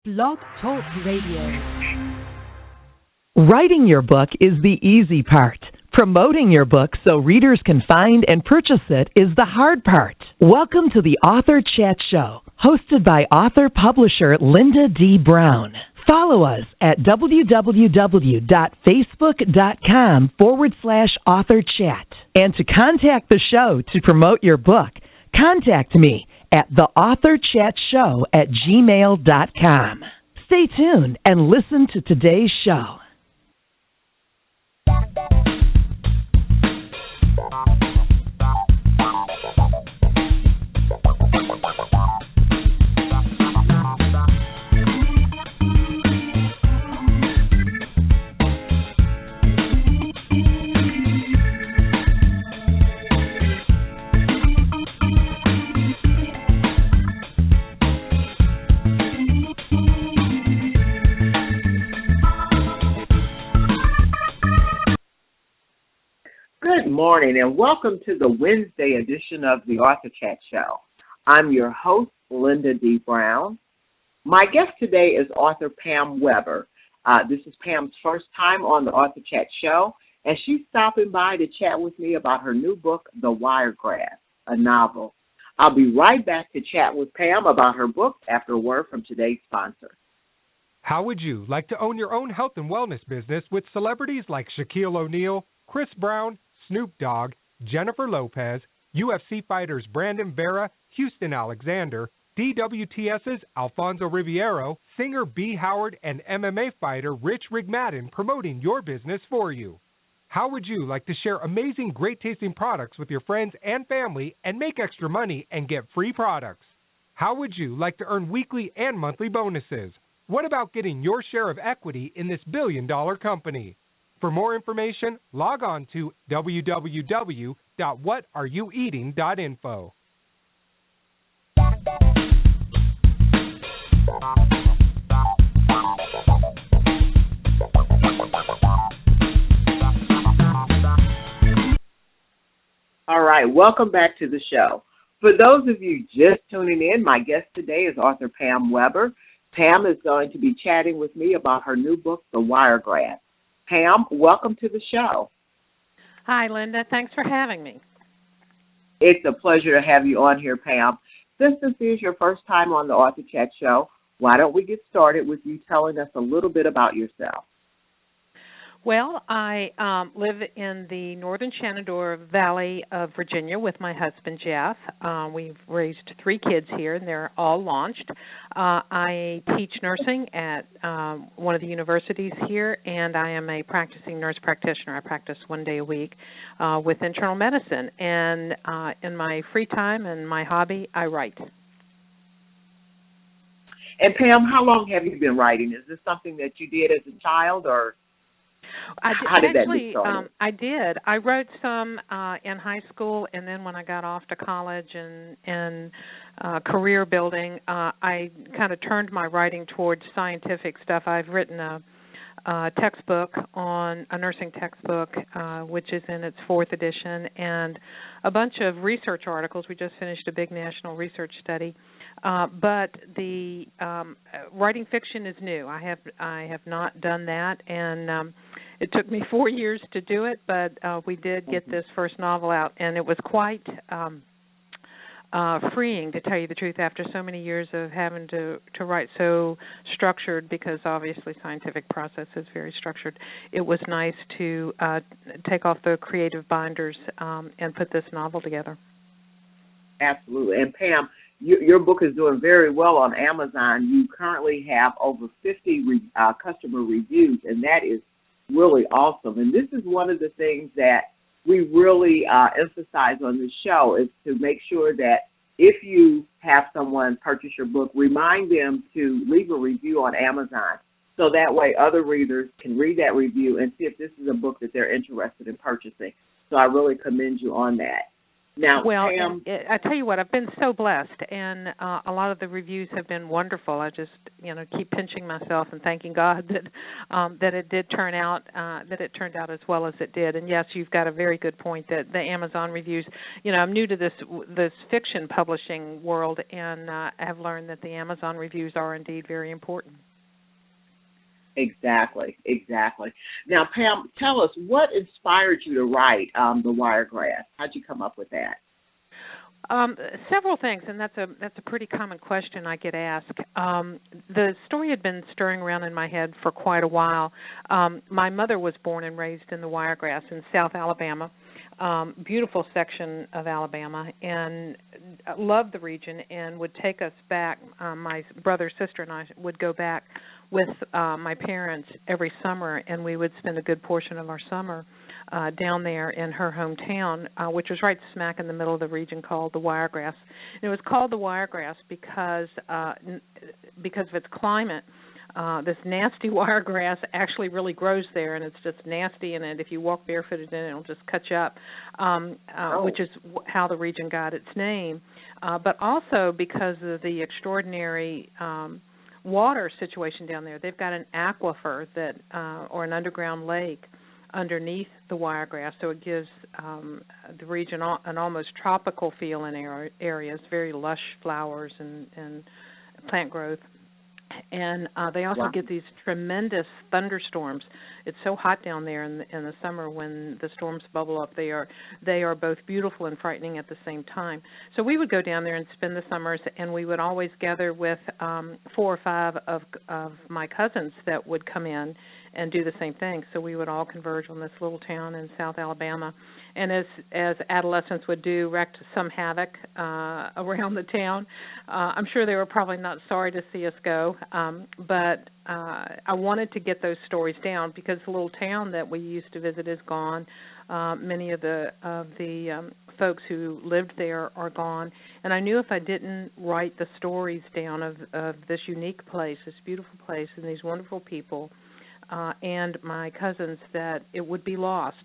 Blog Talk Radio. Writing your book is the easy part. Promoting your book so readers can find and purchase it is the hard part. Welcome to the Author Chat Show, hosted by author-publisher Lynda D. Brown. Follow us at www.facebook.com/authorchat. And to contact the show to promote your book, contact me at theauthorchatshow@gmail.com. Stay tuned and listen to today's show. Good morning and welcome to the Wednesday edition of the Author Chat Show. I'm your host, Lynda D. Brown. My guest today is author Pam Webber. This is Pam's first time on the Author Chat Show, and she's stopping by to chat with me about her new book, The Wiregrass, a novel. I'll be right back to chat with Pam about her book after a word from today's sponsor. How would you like to own your own health and wellness business with celebrities like Shaquille O'Neal, Chris Brown, Snoop Dogg, Jennifer Lopez, UFC fighters Brandon Vera, Houston Alexander, DWTS's Alfonso Riviero, singer B. Howard, and MMA fighter Rich Rigmadden promoting your business for you? How would you like to share amazing, great-tasting products with your friends and family and make extra money and get free products? How would you like to earn weekly and monthly bonuses? What about getting your share of equity in this billion-dollar company? For more information, log on to www.whatareyouyoueating.info. All right, welcome back to the show. For those of you just tuning in, my guest today is author Pam Webber. Pam is going to be chatting with me about her new book, The Wiregrass. Pam, welcome to the show. Hi, Lynda. Thanks for having me. It's a pleasure to have you on here, Pam. Since this is your first time on the Author Chat Show, why don't we get started with you telling us a little bit about yourself? Well, I live in the northern Shenandoah Valley of Virginia with my husband, Jeff. We've raised 3 kids here, and they're all launched. I teach nursing at one of the universities here, and I am a practicing nurse practitioner. I practice 1 day a week with internal medicine. And in my free time and my hobby, I write. And, Pam, how long have you been writing? Is this something that you did as a child, or how did that get started? I did. I wrote some in high school, and then when I got off to college and career building, I kind of turned my writing towards scientific stuff. I've written a textbook on a nursing textbook, which is in its 4th edition, and a bunch of research articles. We just finished a big national research study. But the writing fiction is new. I have not done that, and it took me 4 years to do it, but we did get this first novel out, and it was quite freeing, to tell you the truth, after so many years of having to write so structured, because obviously scientific process is very structured. It was nice to take off the creative binders and put this novel together. Absolutely. And Pam, your book is doing very well on Amazon. You currently have over 50 customer reviews, and that is really awesome. And this is one of the things that we really emphasize on this show, is to make sure that if you have someone purchase your book, remind them to leave a review on Amazon, so that way other readers can read that review and see if this is a book that they're interested in purchasing. So I really commend you on that. Now, Well, Pam, I tell you what, I've been so blessed, and a lot of the reviews have been wonderful. I just, keep pinching myself and thanking God that it did turn out, that it turned out as well as it did. And yes, you've got a very good point that the Amazon reviews. I'm new to this fiction publishing world, and I have learned that the Amazon reviews are indeed very important. Exactly. Now, Pam, tell us what inspired you to write The Wiregrass. How'd you come up with that? Several things, and that's a pretty common question I get asked. The story had been stirring around in my head for quite a while. My mother was born and raised in the Wiregrass in South Alabama, beautiful section of Alabama, and loved the region and would take us back. My brother, sister, and I would go back with my parents every summer, and we would spend a good portion of our summer down there in her hometown, which was right smack in the middle of the region called the Wiregrass. And it was called the Wiregrass because of its climate. This nasty wiregrass actually really grows there, and it's just nasty, and if you walk barefooted in it, it'll just cut you up, which is how the region got its name. But also because of the extraordinary water situation down there. They've got an aquifer or an underground lake underneath the Wiregrass, so it gives the region an almost tropical feel in areas, very lush flowers and plant growth. And they also get these tremendous thunderstorms. It's so hot down there in the summer when the storms bubble up. They are both beautiful and frightening at the same time. So we would go down there and spend the summers, and we would always gather with 4 or 5 of my cousins that would come in and do the same thing. So we would all converge on this little town in South Alabama, and as adolescents would do, wreaked some havoc around the town. I'm sure they were probably not sorry to see us go, but I wanted to get those stories down because the little town that we used to visit is gone. Many of the folks who lived there are gone, and I knew if I didn't write the stories down of this unique place, this beautiful place, and these wonderful people, and my cousins, that it would be lost.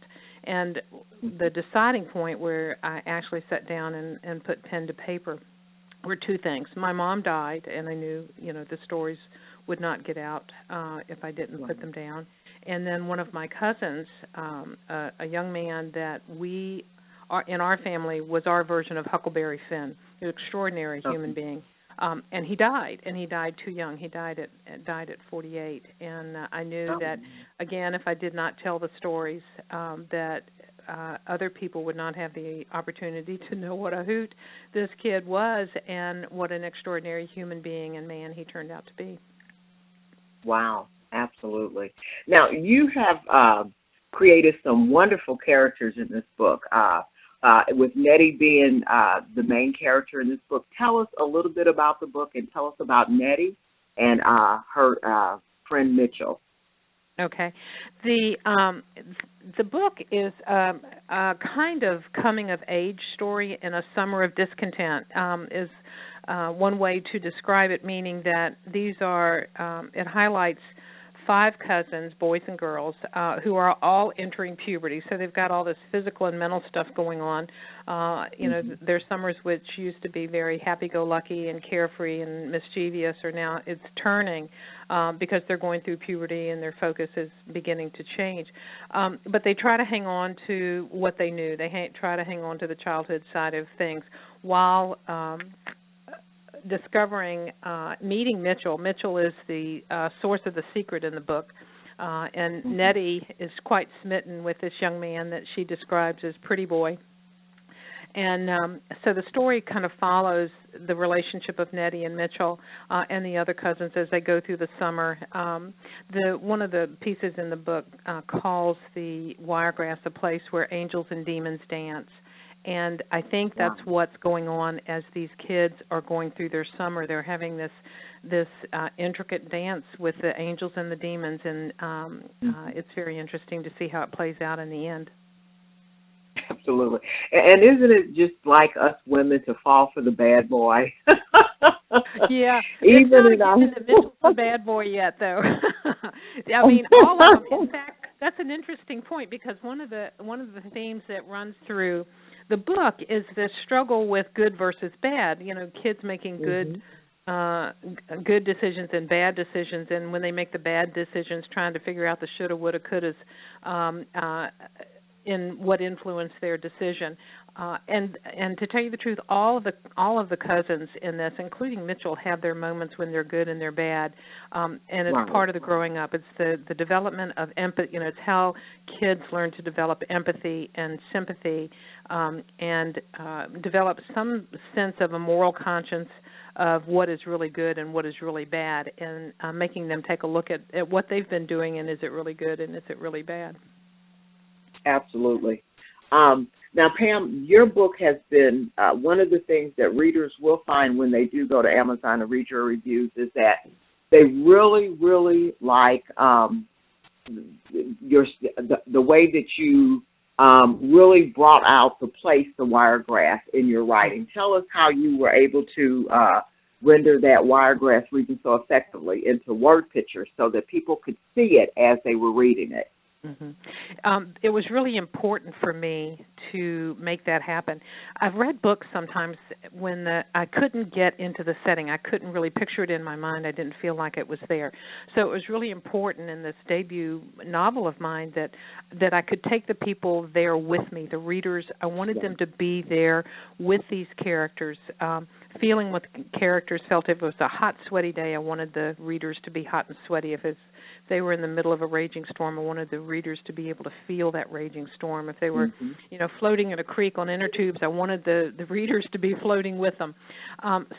And the deciding point where I actually sat down and put pen to paper were 2 things. My mom died, and I knew, the stories would not get out if I didn't put them down. And then one of my cousins, a young man that in our family was our version of Huckleberry Finn, an extraordinary human being. And he died too young. He died at 48, and I knew that, again, if I did not tell the stories, that other people would not have the opportunity to know what a hoot this kid was and what an extraordinary human being and man he turned out to be. Wow, absolutely. Now, you have created some wonderful characters in this book. With Nettie being the main character in this book, tell us a little bit about the book and tell us about Nettie and her friend Mitchell. Okay. The book is a kind of coming-of-age story in a summer of discontent, is one way to describe it, meaning that these are, it highlights 5 cousins, boys and girls, who are all entering puberty. So they've got all this physical and mental stuff going on. Their summers, which used to be very happy-go-lucky and carefree and mischievous, are now, it's turning because they're going through puberty and their focus is beginning to change. But they try to hang on to what they knew. They try to hang on to the childhood side of things while discovering, meeting Mitchell. Mitchell is the source of the secret in the book, and Nettie is quite smitten with this young man that she describes as pretty boy. And so the story kind of follows the relationship of Nettie and Mitchell and the other cousins as they go through the summer. One of the pieces in the book calls the Wiregrass a place where angels and demons dance. And I think that's what's going on as these kids are going through their summer. They're having this intricate dance with the angels and the demons, and it's very interesting to see how it plays out in the end. Absolutely. And isn't it just like us women to fall for the bad boy? Yeah. It's not even the Mitchell's the bad boy yet, though. I mean, all of them. In fact, that's an interesting point because one of the themes that runs through the book is this struggle with good versus bad. Kids making good decisions and bad decisions, and when they make the bad decisions, trying to figure out the shoulda, woulda, couldas in what influenced their decision. And to tell you the truth, all of the cousins in this, including Mitchell, have their moments when they're good and they're bad, and it's part of the growing up. It's the development of empathy. It's how kids learn to develop empathy and sympathy, and develop some sense of a moral conscience of what is really good and what is really bad, and making them take a look at what they've been doing, and is it really good and is it really bad. Absolutely. Now, Pam, your book has been one of the things that readers will find when they do go to Amazon and read your reviews is that they really, really like the way that you really brought out the wiregrass in your writing. Tell us how you were able to render that wiregrass region so effectively into word pictures so that people could see it as they were reading it. Mm-hmm. It was really important for me to make that happen. I've read books sometimes when I couldn't get into the setting. I couldn't really picture it in my mind. I didn't feel like it was there. So it was really important in this debut novel of mine that I could take the people there with me, the readers. I wanted them to be there with these characters, feeling what the characters felt. If it was a hot, sweaty day, I wanted the readers to be hot and sweaty. If they were in the middle of a raging storm, I wanted the readers to be able to feel that raging storm. If they were, floating in a creek on inner tubes, I wanted the readers to be floating with them.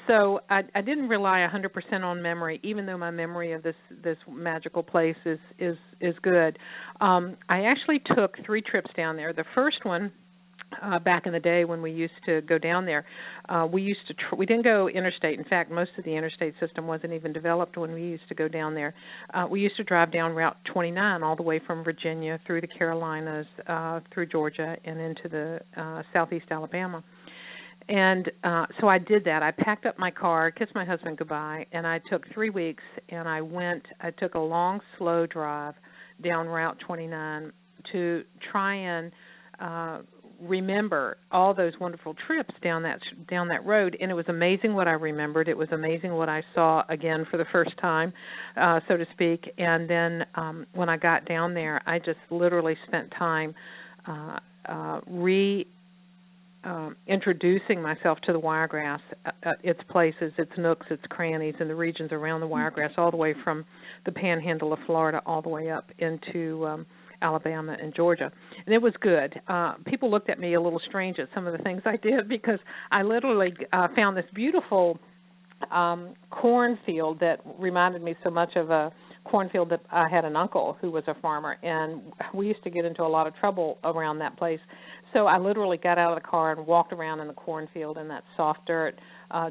So I didn't rely 100% on memory, even though my memory of this magical place is good. I actually took 3 trips down there. The first one, back in the day when we used to go down there, we didn't go interstate. In fact, most of the interstate system wasn't even developed when we used to go down there. We used to drive down Route 29 all the way from Virginia through the Carolinas, through Georgia, and into the southeast Alabama. And so I did that. I packed up my car, kissed my husband goodbye, and I took 3 weeks, and I took a long, slow drive down Route 29 to try and remember all those wonderful trips down that road. And it was amazing what I remembered. It was amazing what I saw again for the first time, so to speak. And then when I got down there, I just literally spent time introducing myself to the Wiregrass, its places, its nooks, its crannies, and the regions around the Wiregrass, all the way from the panhandle of Florida all the way up into Alabama and Georgia. And it was good. People looked at me a little strange at some of the things I did because I literally found this beautiful cornfield that reminded me so much of a cornfield that I had an uncle who was a farmer, and we used to get into a lot of trouble around that place. So I literally got out of the car and walked around in the cornfield in that soft dirt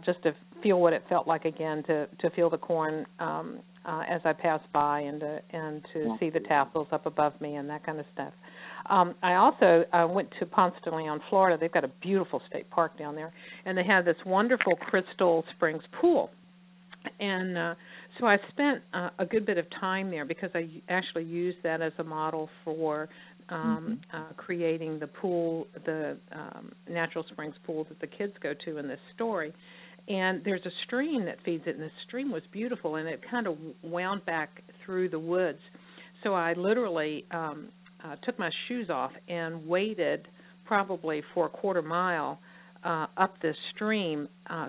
just to feel what it felt like again, to feel the corn as I passed by and to see the tassels up above me and that kind of stuff. I also went to Ponce de Leon, Florida. They've got a beautiful state park down there, and they have this wonderful Crystal Springs pool. And so I spent a good bit of time there because I actually used that as a model for creating the pool, the natural springs pool that the kids go to in this story. And there's a stream that feeds it, and the stream was beautiful, and it kind of wound back through the woods. So I literally took my shoes off and waded probably for a quarter mile up this stream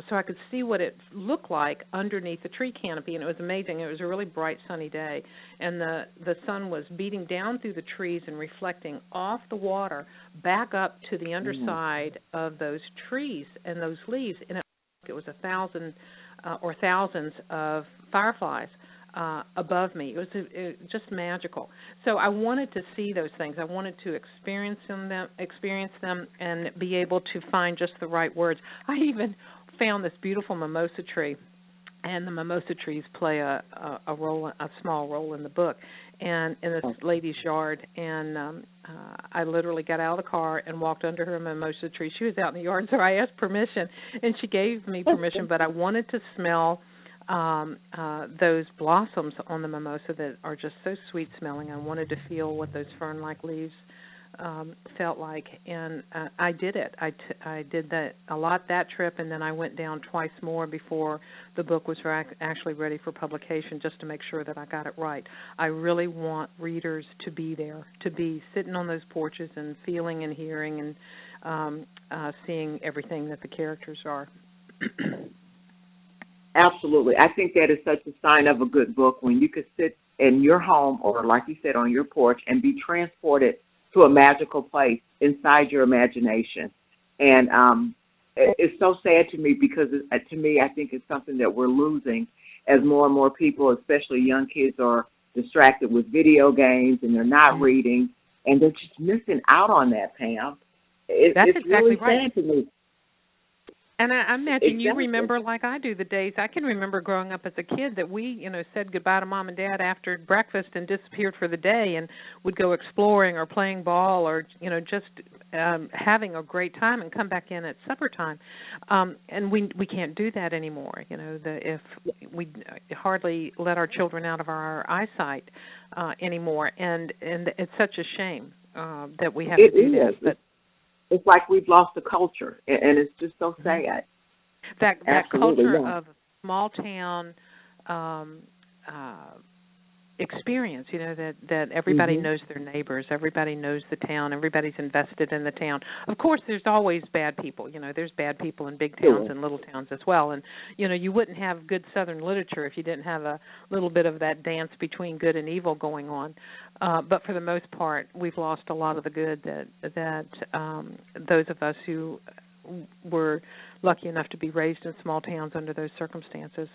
so I could see what it looked like underneath the tree canopy, and it was amazing. It was a really bright, sunny day, and the sun was beating down through the trees and reflecting off the water back up to the underside of those trees and those leaves, and it was 1,000 or thousands of fireflies above me. It was just magical. So I wanted to see those things. I wanted to experience them, and be able to find just the right words. I even found this beautiful mimosa tree, and the mimosa trees play a small role in the book, and in this lady's yard. And I literally got out of the car and walked under her mimosa tree. She was out in the yard, so I asked permission, and she gave me permission. But I wanted to smell those blossoms on the mimosa that are just so sweet smelling. I wanted to feel what those fern-like leaves felt like, and I did it. I did that a lot that trip, and then I went down twice more before the book was actually ready for publication, just to make sure that I got it right. I really want readers to be there, to be sitting on those porches and feeling and hearing and seeing everything that the characters are. Absolutely. I think that is such a sign of a good book when you could sit in your home or, like you said, on your porch and be transported to a magical place inside your imagination. And it's so sad to me because, to me, I think it's something that we're losing as more and more people, especially young kids, are distracted with video games and they're not reading, and they're just missing out on that, Pam. That's it's exactly really right. sad to me. And I imagine Exactly. you remember, like I do, the days. I can remember growing up as a kid that we, said goodbye to Mom and Dad after breakfast and disappeared for the day and would go exploring or playing ball or, just having a great time and come back in at supper time. And we can't do that anymore. If we hardly let our children out of our eyesight anymore, and it's such a shame that we have to do that. But it's like we've lost the culture, and it's just so sad. That Absolutely, culture yeah. of small town experience, that everybody knows their neighbors, everybody knows the town, everybody's invested in the town. Of course, there's always bad people. There's bad people in big towns and little towns as well. And, you wouldn't have good Southern literature if you didn't have a little bit of that dance between good and evil going on. But for the most part, we've lost a lot of the good that those of us who were lucky enough to be raised in small towns under those circumstances,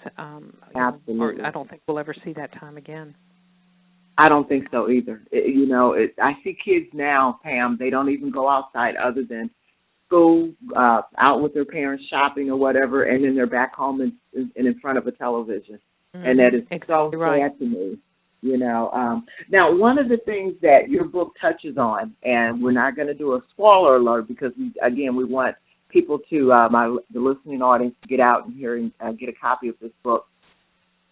Absolutely. I don't think we'll ever see that time again. I don't think so either. I see kids now, Pam, they don't even go outside other than school, out with their parents shopping or whatever, and then they're back home and in front of a television. And that is exactly so right. sad to me. Now, one of the things that your book touches on, and we're not going to do a spoiler alert because, we want people to, the listening audience, to get out and hear and get a copy of this book.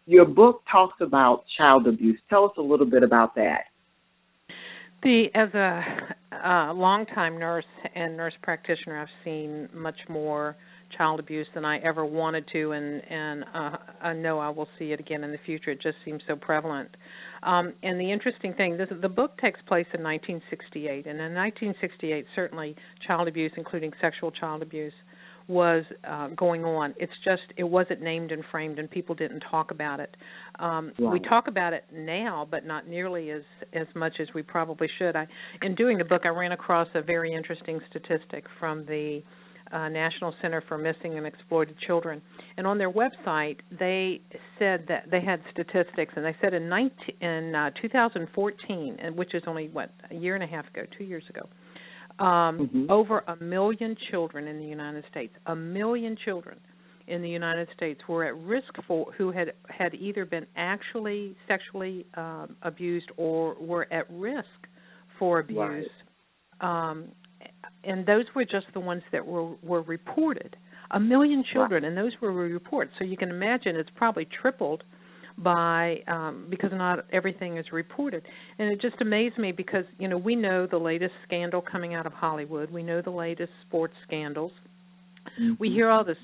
Your book talks about child abuse. Tell us a little bit about that. As a longtime nurse and nurse practitioner, I've seen much more child abuse than I ever wanted to, and I know I will see it again in the future. It just seems so prevalent. And the interesting thing, the book takes place in 1968, and in 1968, certainly child abuse, including sexual child abuse, was going on. It wasn't named and framed, and people didn't talk about it. We talk about it now, but not nearly as much as we probably should. In doing the book, I ran across a very interesting statistic from the National Center for Missing and Exploited Children. And on their website, they said that they had statistics, and they said in 2014, which is only, a year and a half ago, 2 years ago, over 1 million children in the United States, 1 million children in the United States were at risk who had either been actually sexually abused or were at risk for abuse. Right. And those were just the ones that were reported. 1 million children, and those were reports. So you can imagine it's probably tripled because not everything is reported. And it just amazed me because, we know the latest scandal coming out of Hollywood. We know the latest sports scandals. Mm-hmm. We hear all this,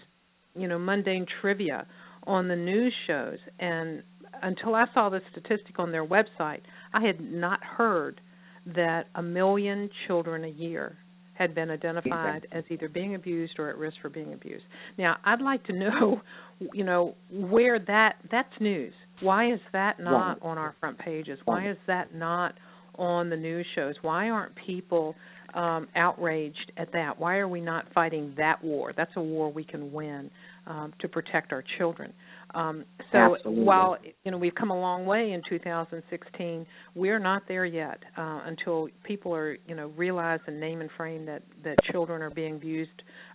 mundane trivia on the news shows. And until I saw this statistic on their website, I had not heard that 1 million children a year had been identified as either being abused or at risk for being abused. Now, I'd like to know, where that's news. Why is that not on our front pages? Why is that not on the news shows? Why aren't people outraged at that? Why are we not fighting that war? That's a war we can win to protect our children. While we've come a long way in 2016, we're not there yet until people are realize and name and frame that children are being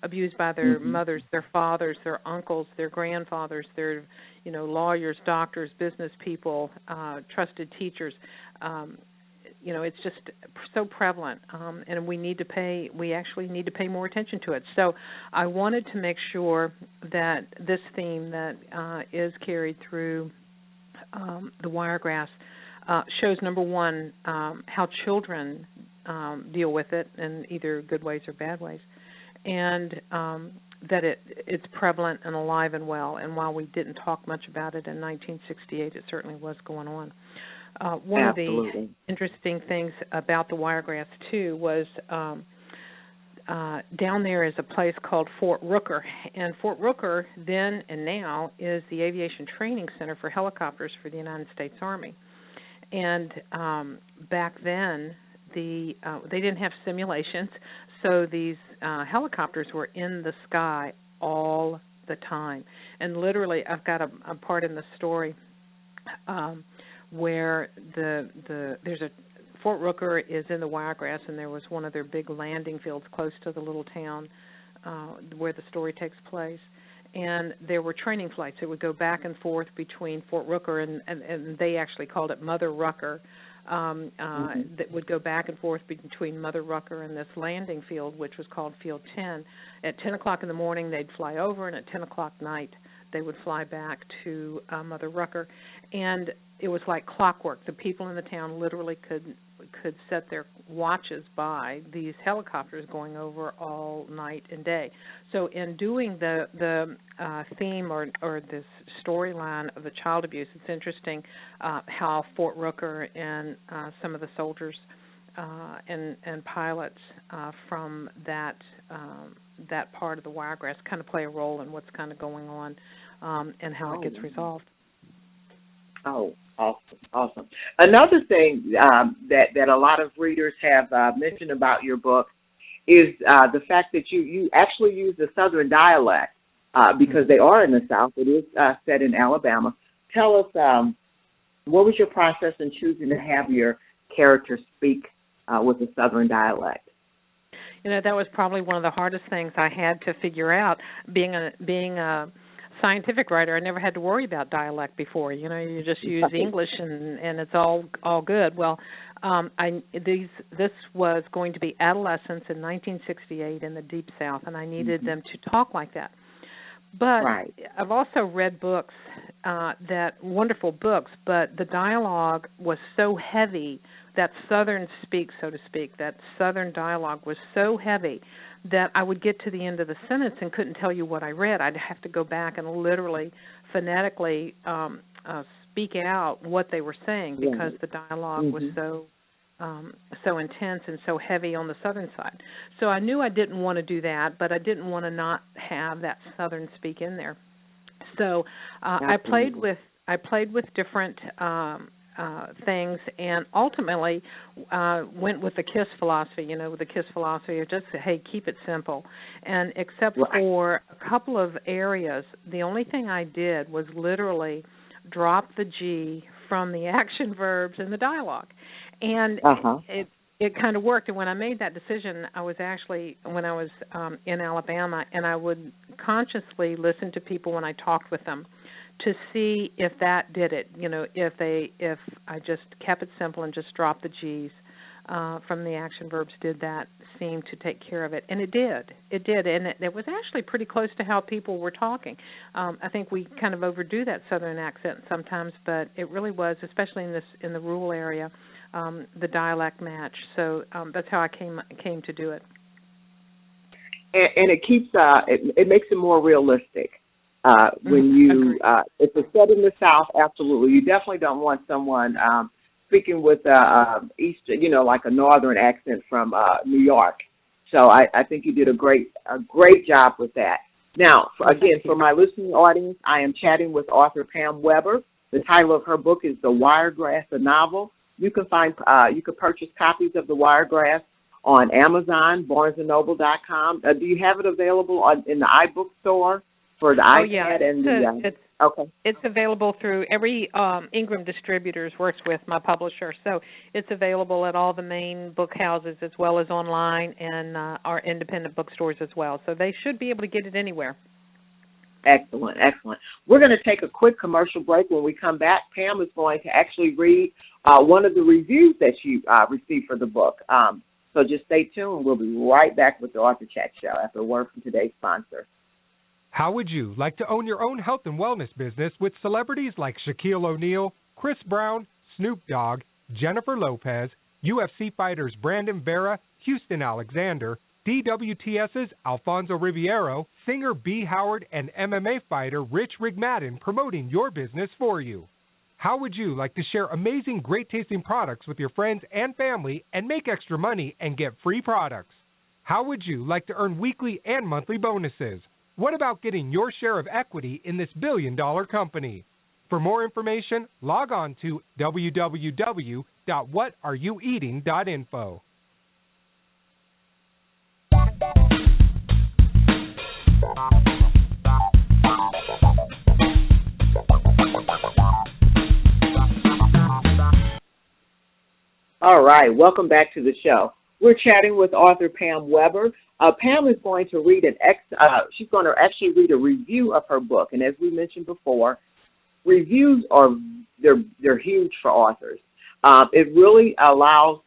abused by their mothers, their fathers, their uncles, their grandfathers, their lawyers, doctors, business people, trusted teachers. It's just so prevalent, and we actually need to pay more attention to it. So I wanted to make sure that this theme that is carried through the Wiregrass shows, number one, how children deal with it in either good ways or bad ways, and that it's prevalent and alive and well. And while we didn't talk much about it in 1968, it certainly was going on. One Absolutely. of the interesting things about the Wiregrass, too, was down there is a place called Fort Rooker. And Fort Rooker then and now is the aviation training center for helicopters for the United States Army. And back then, they didn't have simulations, so these helicopters were in the sky all the time. And literally, I've got a part in the story where there's a Fort Rooker is in the Wiregrass, and there was one of their big landing fields close to the little town where the story takes place. And there were training flights that would go back and forth between Fort Rooker and they actually called it Mother Rucker, that would go back and forth between Mother Rucker and this landing field, which was called Field 10. At 10 o'clock in the morning, they'd fly over, and at 10 o'clock night, they would fly back to Mother Rucker. And it was like clockwork. The people in the town literally could set their watches by these helicopters going over all night and day. So in doing the theme or this storyline of the child abuse, it's interesting how Fort Rooker and some of the soldiers and pilots from that part of the Wiregrass kind of play a role in what's kind of going on and how it gets resolved. Oh, awesome. Another thing that a lot of readers have mentioned about your book is the fact that you actually use the Southern dialect because they are in the South. It is set in Alabama. Tell us, what was your process in choosing to have your character speak with a Southern dialect? You know, that was probably one of the hardest things I had to figure out. Being a scientific writer, I never had to worry about dialect before. You know, you just use English and it's all good. Well, this was going to be adolescents in 1968 in the Deep South, and I needed them to talk like that. But I've also read books, wonderful books, but the dialogue was so heavy, that Southern speak, so to speak, that Southern dialogue was so heavy that I would get to the end of the sentence and couldn't tell you what I read. I'd have to go back and literally, phonetically speak out what they were saying because the dialogue was so intense and so heavy on the Southern side. So I knew I didn't want to do that, but I didn't want to not have that Southern speak in there. So I played with different things, and ultimately went with the KISS philosophy, with the KISS philosophy of just, hey, keep it simple. And except for a couple of areas, the only thing I did was literally drop the G from the action verbs in the dialogue. And it kind of worked. And when I made that decision, I was actually, when I was in Alabama, and I would consciously listen to people when I talked with them to see if that did it, if I just kept it simple and just dropped the G's from the action verbs, did that seem to take care of it? And it did. And it was actually pretty close to how people were talking. I think we kind of overdo that Southern accent sometimes, but it really was, especially in the rural area, the dialect match. So that's how I came to do it. And it keeps it makes it more realistic. When you, if it's set in the South, absolutely. You definitely don't want someone speaking with Eastern, like a Northern accent from New York. So I think you did a great job with that. Now, for my listening audience, I am chatting with author Pam Webber. The title of her book is The Wiregrass, a novel. You can purchase copies of The Wiregrass on Amazon, BarnesandNoble.com. Do you have it available in the iBook store? For the iPad and it's available through every Ingram Distributors works with my publisher, so it's available at all the main book houses as well as online and our independent bookstores as well. So they should be able to get it anywhere. Excellent. We're going to take a quick commercial break. When we come back, Pam is going to actually read one of the reviews that you received for the book. So just stay tuned. We'll be right back with the Author Chat Show after a word from today's sponsor. How would you like to own your own health and wellness business with celebrities like Shaquille O'Neal, Chris Brown, Snoop Dogg, Jennifer Lopez, UFC fighters Brandon Vera, Houston Alexander, DWTS's Alfonso Riviero, singer B. Howard, and MMA fighter Rich Rigmadden promoting your business for you. How would you like to share amazing, great-tasting products with your friends and family and make extra money and get free products? How would you like to earn weekly and monthly bonuses? What about getting your share of equity in this billion-dollar company? For more information, log on to www.whatareyouyoueating.info. All right, welcome back to the show. We're chatting with author Pam Webber. Pam is going to read she's going to actually read a review of her book. And as we mentioned before, reviews they're huge for authors. It really allows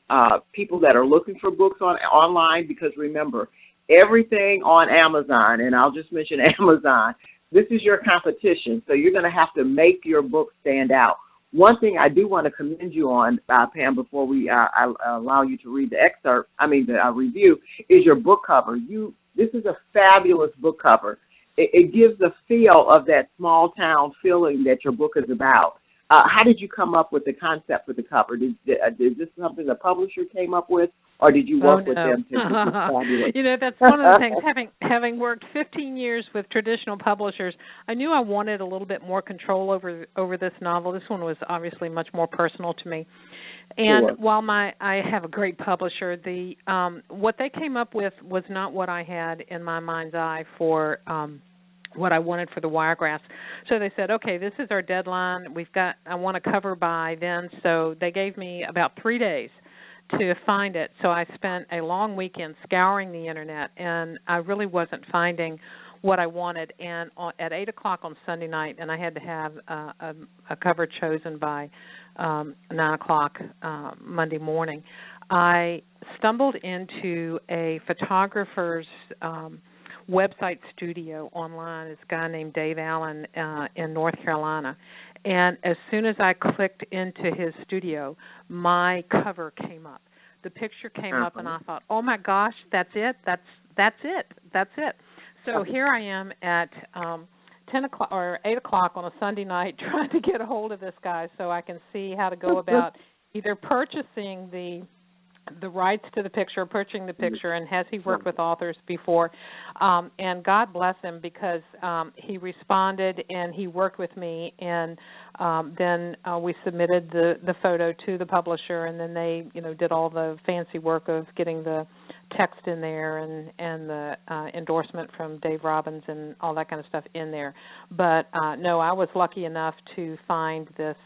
people that are looking for books online, because remember, everything on Amazon, and I'll just mention Amazon, this is your competition, so you're going to have to make your book stand out. One thing I do want to commend you on, Pam, before I allow you to read the review, is your book cover. This is a fabulous book cover. It gives the feel of that small town feeling that your book is about. How did you come up with the concept for the cover? Is this something the publisher came up with, or did you work with them to fabulous? That's one of the things. Having worked 15 years with traditional publishers, I knew I wanted a little bit more control over this novel. This one was obviously much more personal to me. And sure. While I have a great publisher, what they came up with was not what I had in my mind's eye for what I wanted for the Wiregrass. So they said, okay, this is our deadline. I want to cover by then. So they gave me about 3 days to find it. So I spent a long weekend scouring the Internet, and I really wasn't finding what I wanted. And at 8 o'clock on Sunday night, and I had to have a cover chosen by 9 o'clock Monday morning, I stumbled into a photographer's website studio online. It's a guy named Dave Allen in North Carolina. And as soon as I clicked into his studio, my cover came up. The picture came up, and I thought, oh my gosh, that's it. That's it. So here I am at 10 o'clock or 8 o'clock on a Sunday night trying to get a hold of this guy so I can see how to go about either purchasing the rights to the picture, purchasing the picture, and has he worked with authors before? And God bless him, because he responded and he worked with me, and then we submitted the photo to the publisher, and then they did all the fancy work of getting the text in there and the endorsement from Dave Robbins and all that kind of stuff in there. But no, I was lucky enough to find this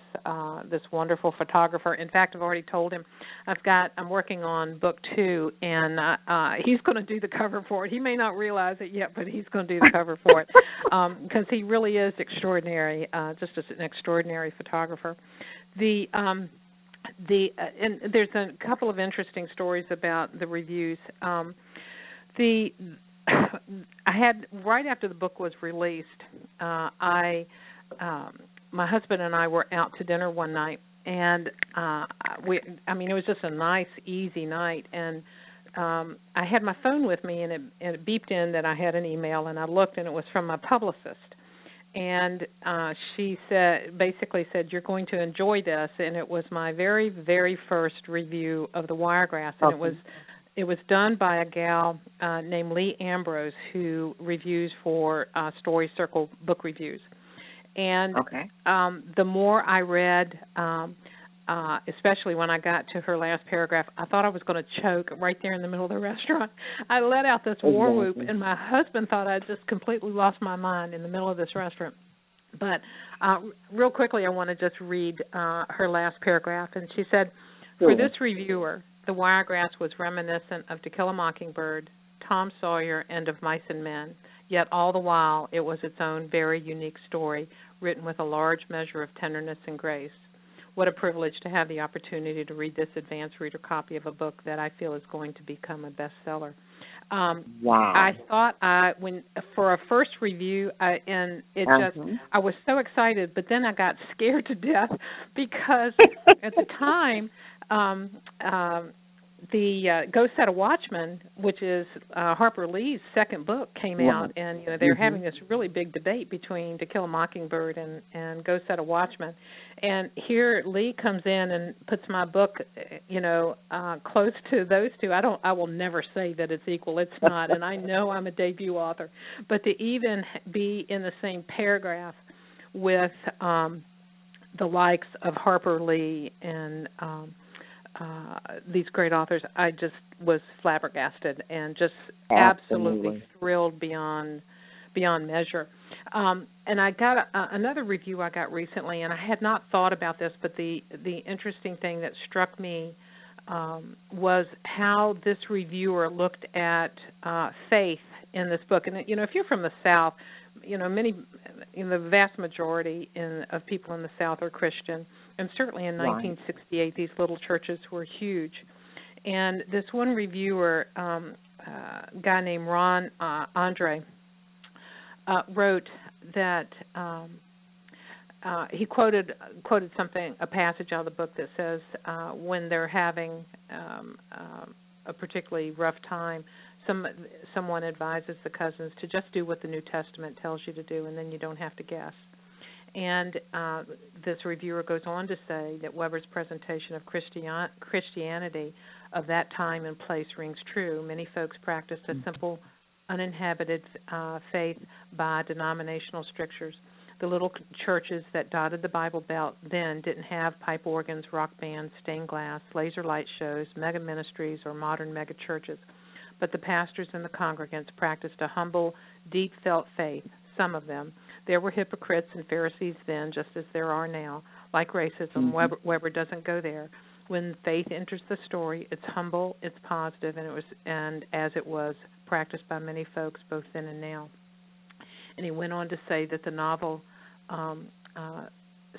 wonderful photographer. In fact, I've already told him I'm working on book 2, and he's going to do the cover for it. He may not realize it yet, but he's going to do the cover for it, because he really is extraordinary, just as an extraordinary photographer. And there's a couple of interesting stories about the reviews. I had, right after the book was released, my husband and I were out to dinner one night, and it was just a nice, easy night, and I had my phone with me, and it beeped in that I had an email, and I looked, and it was from my publicist. And she basically said, you're going to enjoy this. And it was my very, very first review of the Wiregrass. And it was done by a gal named Lee Ambrose, who reviews for Story Circle book reviews. And the more I read, especially when I got to her last paragraph, I thought I was going to choke right there in the middle of the restaurant. I let out this war whoop, and my husband thought I just completely lost my mind in the middle of this restaurant. But real quickly, I want to just read her last paragraph. And she said, for this reviewer, The Wiregrass was reminiscent of To Kill a Mockingbird, Tom Sawyer, and of Mice and Men, yet all the while it was its own very unique story, written with a large measure of tenderness and grace. What a privilege to have the opportunity to read this advanced reader copy of a book that I feel is going to become a bestseller. Wow! I thought for a first review, I was so excited, but then I got scared to death because at the time The Go Set a Watchman, which is Harper Lee's second book, came out, and they're having this really big debate between To Kill a Mockingbird and Go Set a Watchman. And here Lee comes in and puts my book, close to those two. I will never say that it's equal. It's not, and I know I'm a debut author. But to even be in the same paragraph with the likes of Harper Lee and these great authors, I just was flabbergasted and just absolutely thrilled beyond measure. And I got another review I got recently, and I had not thought about this, but the interesting thing that struck me was how this reviewer looked at faith in this book. And if you're from the South, the vast majority of people in the South are Christian, and certainly in 1968, these little churches were huge. And this one reviewer, a guy named Ron Andre, wrote that he quoted something, a passage out of the book that says, when they're having a particularly rough time, someone advises the cousins to just do what the New Testament tells you to do, and then you don't have to guess. And this reviewer goes on to say that Webber's presentation of Christianity of that time and place rings true. Many folks practiced a simple, uninhabited faith by denominational strictures. The little churches that dotted the Bible Belt then didn't have pipe organs, rock bands, stained glass, laser light shows, mega ministries, or modern mega churches. But the pastors and the congregants practiced a humble, deep-felt faith, some of them. There were hypocrites and Pharisees then, just as there are now. Like racism, Webber doesn't go there. When faith enters the story, it's humble, it's positive, and as it was practiced by many folks both then and now. And he went on to say that the novel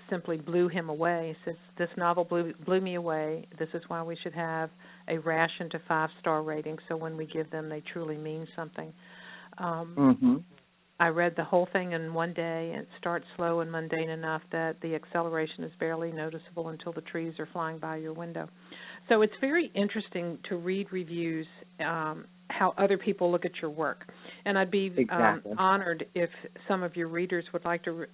simply blew him away. He says, this novel blew me away. This is why we should have a ration to 5-star rating, so when we give them, they truly mean something. I read the whole thing in one day, and it starts slow and mundane enough that the acceleration is barely noticeable until the trees are flying by your window. So it's very interesting to read reviews, how other people look at your work. And I'd be honored if some of your readers would like to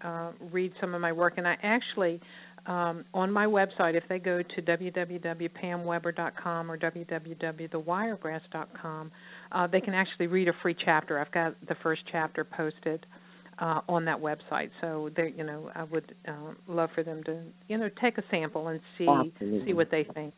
read some of my work. And I actually, on my website, if they go to www.pamwebber.com or www.thewiregrass.com, they can actually read a free chapter. I've got the first chapter posted on that website. So, I would love for them to, take a sample and see what they think.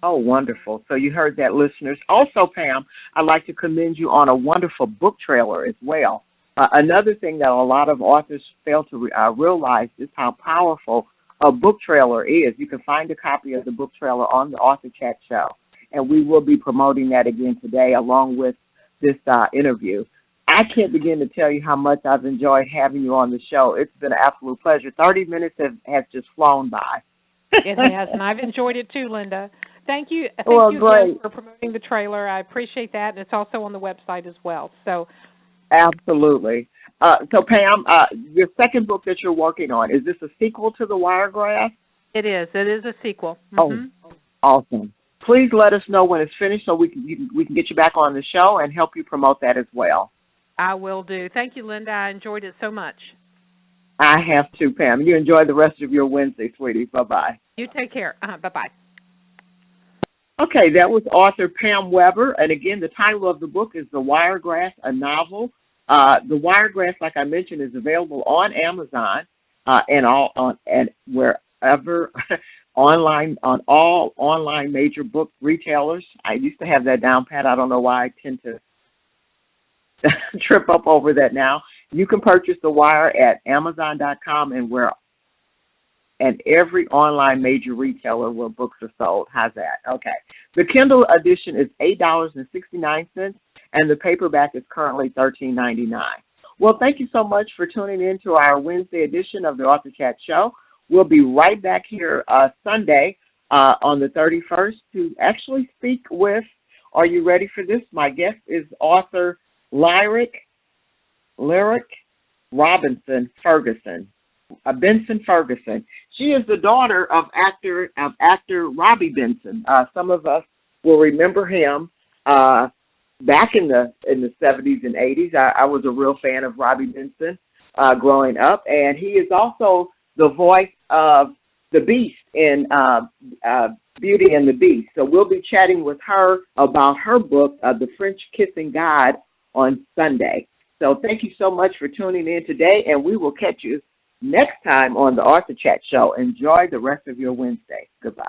Oh, wonderful. So you heard that, listeners. Also, Pam, I'd like to commend you on a wonderful book trailer as well. Another thing that a lot of authors fail to realize is how powerful a book trailer is. You can find a copy of the book trailer on the Author Chat Show, and we will be promoting that again today along with this interview. I can't begin to tell you how much I've enjoyed having you on the show. It's been an absolute pleasure. 30 minutes has just flown by. It has, and I've enjoyed it too, Lynda. Thank you great. Again for promoting the trailer. I appreciate that, and it's also on the website as well. So, absolutely. So, Pam, your second book that you're working on, is this a sequel to The Wiregrass? It is. It is a sequel. Oh, awesome. Please let us know when it's finished so we can get you back on the show and help you promote that as well. I will do. Thank you, Lynda. I enjoyed it so much. I have too, Pam. You enjoy the rest of your Wednesday, sweetie. Bye-bye. You take care. Bye-bye. Okay, that was author Pam Webber, and again, the title of the book is The Wiregrass, a novel. The Wiregrass, like I mentioned, is available on Amazon and wherever online on all online major book retailers. I used to have that down pat. I don't know why I tend to trip up over that now. You can purchase The Wire at Amazon.com and every online major retailer where books are sold. How's that? Okay. The Kindle edition is $8.69, and the paperback is currently $13.99. Well, thank you so much for tuning in to our Wednesday edition of the Author Chat Show. We'll be right back here Sunday on the 31st to actually speak with, are you ready for this? My guest is author Lyric Robinson Ferguson. Benson Ferguson. She is the daughter of actor Robbie Benson. Some of us will remember him back in the 70s and 80s. I was a real fan of Robbie Benson growing up, and he is also the voice of the Beast in Beauty and the Beast. So we'll be chatting with her about her book, The French Kissing Guide, on Sunday. So thank you so much for tuning in today, and we will catch you next time on the Author Chat Show. Enjoy the rest of your Wednesday. Goodbye.